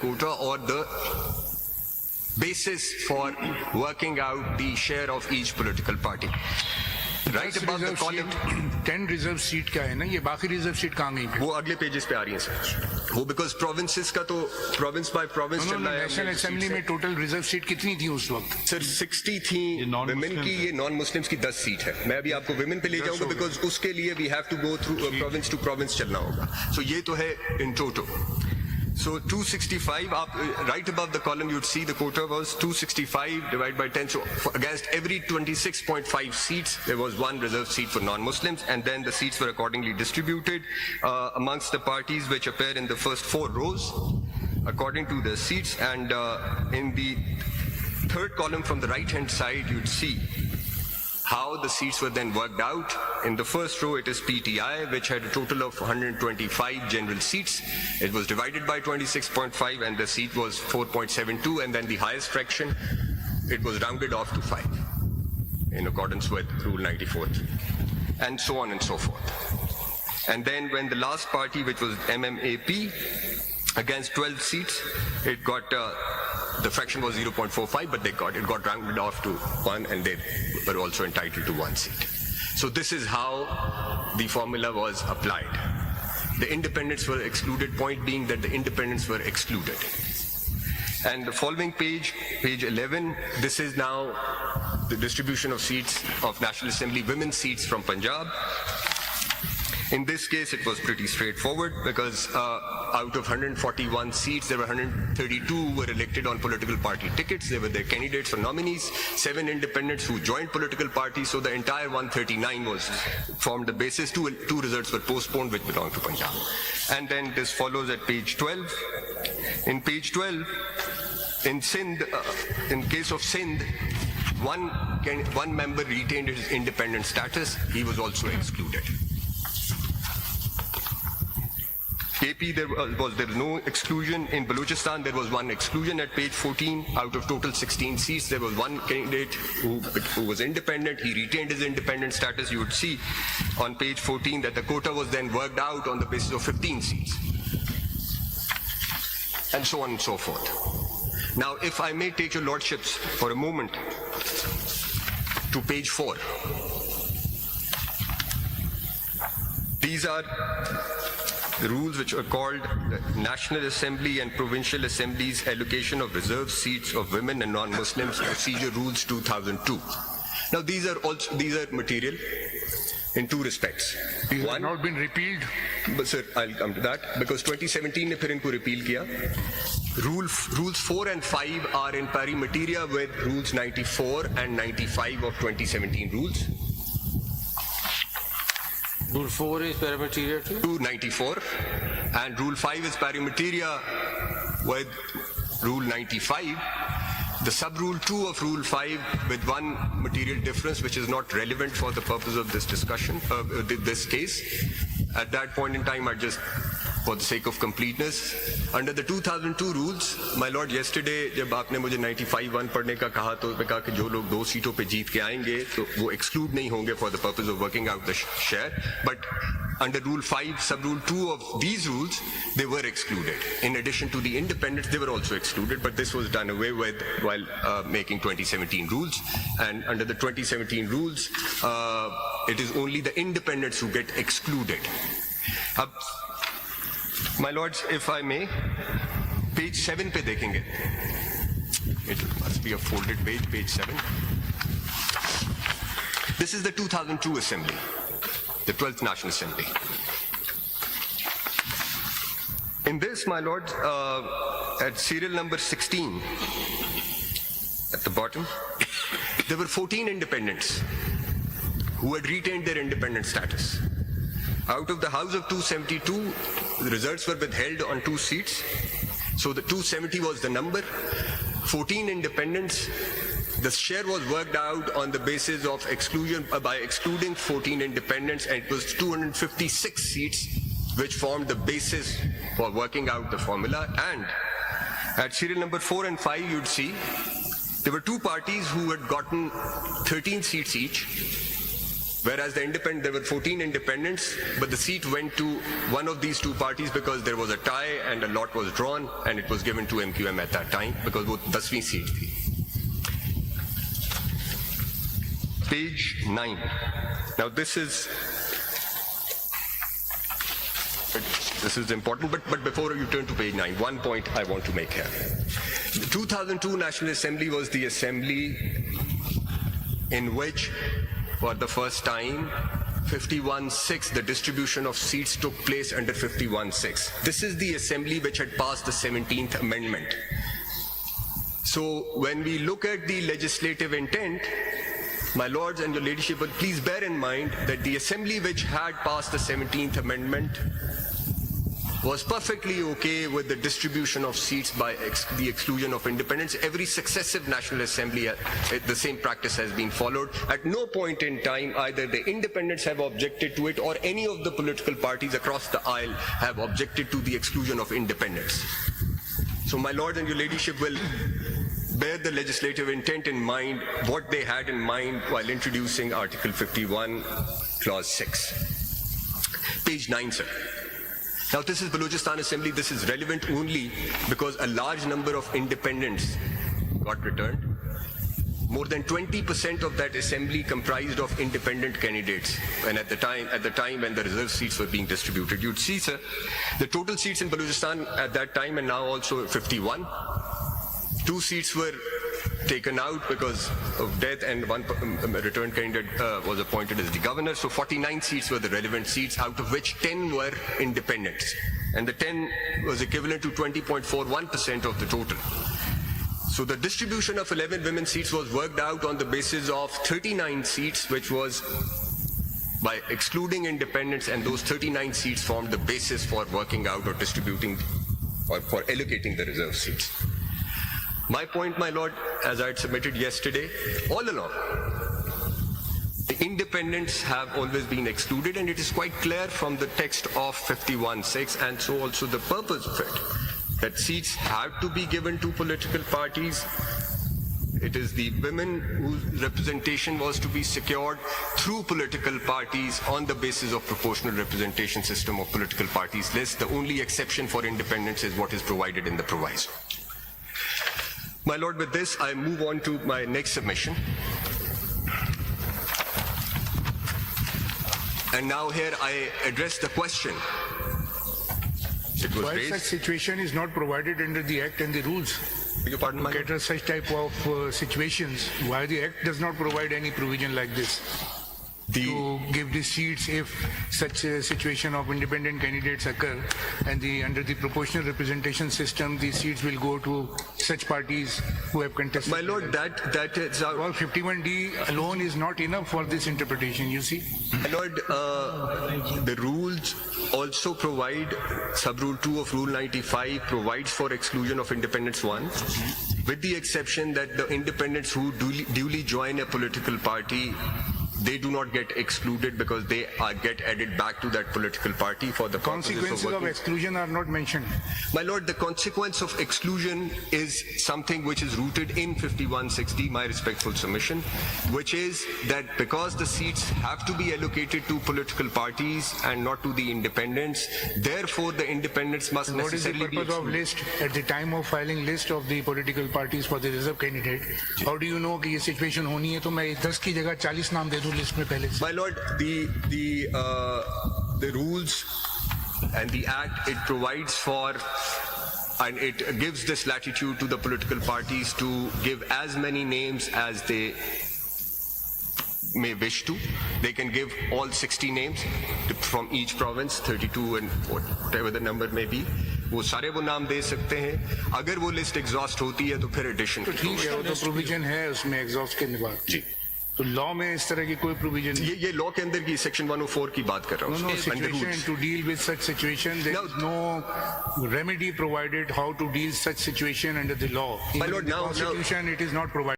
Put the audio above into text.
quota or the basis for working out the share of each political party. Right above the column, 10 reserve seat का है ना, ये बाकी reserve seat कहाँ गई फिर? वो अगले पेजेस पे आ रही हैं सर. वो बिकॉज प्रोविंसेस का तो प्रोविंस बाय प्रोविंस चल रहा है. नेशनल असेंबली में टोटल रिजर्व सीट कितनी थी उस वक्त? सर 60 थी विमेन की, ये नॉन मुस्लिम्स की 10 सीट है. मैं अभी आपको विमेन पे ले जाऊंगा बिकॉज उसके लिए we have to go through province to province चलना होगा. सो ये तो है in total. So 265, right above the column you'd see the quota was 265 divided by 10. So against every 26.5 seats, there was one reserved seat for non-Muslims, and then the seats were accordingly distributed amongst the parties which appear in the first 4 rows according to the seats. And in the third column from the right-hand side, you'd see how the seats were then worked out. In the first row, it is PTI, which had a total of 125 general seats. It was divided by 26.5, and the seat was 4.72, and then the highest fraction, it was rounded off to 5, in accordance with Rule 94, and so on and so forth. And then when the last party, which was MMAP, against 12 seats, it got the fraction was 0.45, but it got rounded off to 1, and they were also entitled to 1 seat. So this is how the formula was applied. The independents were excluded, point being that the independents were excluded. And the following page, page 11, this is now the distribution of seats of National Assembly, women's seats from Punjab. In this case, it was pretty straightforward because out of 141 seats, there were 132 who were elected on political party tickets. They were their candidates or nominees, 7 independents who joined political parties. So the entire 139 was formed the basis. Two results were postponed, which belonged to Punjab. And then this follows at page 12. In page 12, in Sindh, in case of Sindh, one member retained his independent status. He was also excluded. KP, there was no exclusion. In Balochistan, there was one exclusion at page 14. Out of total 16 seats, there was one candidate who was independent. He retained his independent status. You would see on page 14 that the quota was then worked out on the basis of 15 seats. And so on and so forth. Now, if I may take your lordships for a moment to page 4. These are the rules which are called the National Assembly and Provincial Assemblies Allocation of Reserved Seats of Women and Non-Muslims Procedure Rules 2002. Now these are material in 2 respects. These have not been repealed. But sir, I'll come to that because 2017 ने फिर इनको repeal किया. Rules 4 and 5 are in pari materia with rules 94 and 95 of 2017 rules. Rule 4 is pari materia to 294, and Rule 5 is pari materia with Rule 95. The sub-rule 2 of Rule 5 with one material difference which is not relevant for the purpose of this discussion, this case. At that point in time, I just, for the sake of completeness, under the 2002 rules, my lord, yesterday जब आपने मुझे 95-1 पढ़ने का कहा तो मैं कहा कि जो लोग 2 सीटों पे जीत के आएंगे तो वो exclude नहीं होंगे for the purpose of working out the share. But under Rule 5, sub-rule 2 of these rules, they were excluded. In addition to the independents, they were also excluded, but this was done away with while making 2017 rules. And under the 2017 rules, it is only the independents who get excluded. My lords, if I may, page 7 पे देखेंगे. It must be a folded page, page 7. This is the 2002 Assembly, the 12th National Assembly. In this, my lords, at serial number 16, at the bottom, there were 14 independents who had retained their independent status. Out of the House of 272, the results were withheld on 2 seats. So the 270 was the number. 14 independents. The share was worked out on the basis of exclusion by excluding 14 independents, and it was 256 seats which formed the basis for working out the formula. And at serial number 4 and 5, you'd see there were 2 parties who had gotten 13 seats each, Whereas there were 14 independents, but the seat went to one of these two parties because there was a tie and a lot was drawn, and it was given to MQM at that time because वो 10वीं seat थी. Page 9. Now this is important, but before you turn to page 9, one point I want to make here. The 2002 National Assembly was the assembly in which, for the first time, 51-6, the distribution of seats took place under 51-6. This is the assembly which had passed the 17th Amendment. So when we look at the legislative intent, my lords and your ladyship will please bear in mind that the assembly which had passed the 17th Amendment was perfectly okay with the distribution of seats by the exclusion of independents. Every successive National Assembly, the same practice has been followed. At no point in time either the independents have objected to it or any of the political parties across the aisle have objected to the exclusion of independents. So my lord and your ladyship will bear the legislative intent in mind, what they had in mind while introducing Article 51, Clause 6. Page 9, sir. Now this is Balochistan Assembly. This is relevant only because a large number of independents got returned. More than 20% of that assembly comprised of independent candidates. And at the time when the reserve seats were being distributed, you'd see, sir, the total seats in Balochistan at that time and now also 51. 2 seats were taken out because of death and one returned candidate was appointed as the governor. So 49 seats were the relevant seats, out of which 10 were independents. And the 10 was equivalent to 20.41% of the total. So the distribution of 11 women seats was worked out on the basis of 39 seats, which was by excluding independents, and those 39 seats formed the basis for working out or distributing or for allocating the reserve seats. My point, my lord, as I had submitted yesterday, all along, the independents have always been excluded, and it is quite clear from the text of 51(6) and so also the purpose of it, that seats have to be given to political parties. It is the women whose representation was to be secured through political parties on the basis of proportional representation system of political parties list. The only exception for independents is what is provided in the proviso. My lord, with this, I move on to my next submission. And now here I address the question. It was Why raised. such situation is not provided under the Act and the rules? Beg your pardon, my lord? Cater such type of situations. Why the Act does not provide any provision like this? To give the seats if such a situation of independent candidates occur, and under the proportional representation system, the seats will go to such parties who have contested. My lord, that is our... Well, 51D alone is not enough for this interpretation, you see. My lord, the rules also provide, sub-rule 2 of Rule 95 provides for exclusion of independents 1, with the exception that the independents who duly join a political party, they do not get excluded because they get added back to that political party for the Consequences of exclusion are not mentioned. My lord, the consequence of exclusion is something which is rooted in 5160, my respectful submission, which is that because the seats have to be allocated to political parties and not to the independents, therefore the independents must necessarily be What is the purpose of list at the time of filing list of the political parties for the reserve candidate? How do you know कि ये situation होनी है तो मैं 10 की जगह 40 नाम दे दूं लिस्ट में पहले से? My lord, the rules and the act, it provides for and it gives this latitude to the political parties to give as many names as they may wish to. They can give all 60 names from each province, 32 and whatever the number may be. वो सारे वो नाम दे सकते हैं. अगर वो list exhaust होती है तो फिर एडिशन तो ठीक है, वो तो प्रोविजन है उसमें एग्जॉस्ट के बाद. जी. तो लॉ में इस तरह की कोई प्रोविजन नहीं. ये लॉ के अंदर की सेक्शन 104 की बात कर रहा हूँ. No situation to deal with such situation. There is no remedy provided how to deal such situation under the law. My lord, In the Constitution, it is not provided.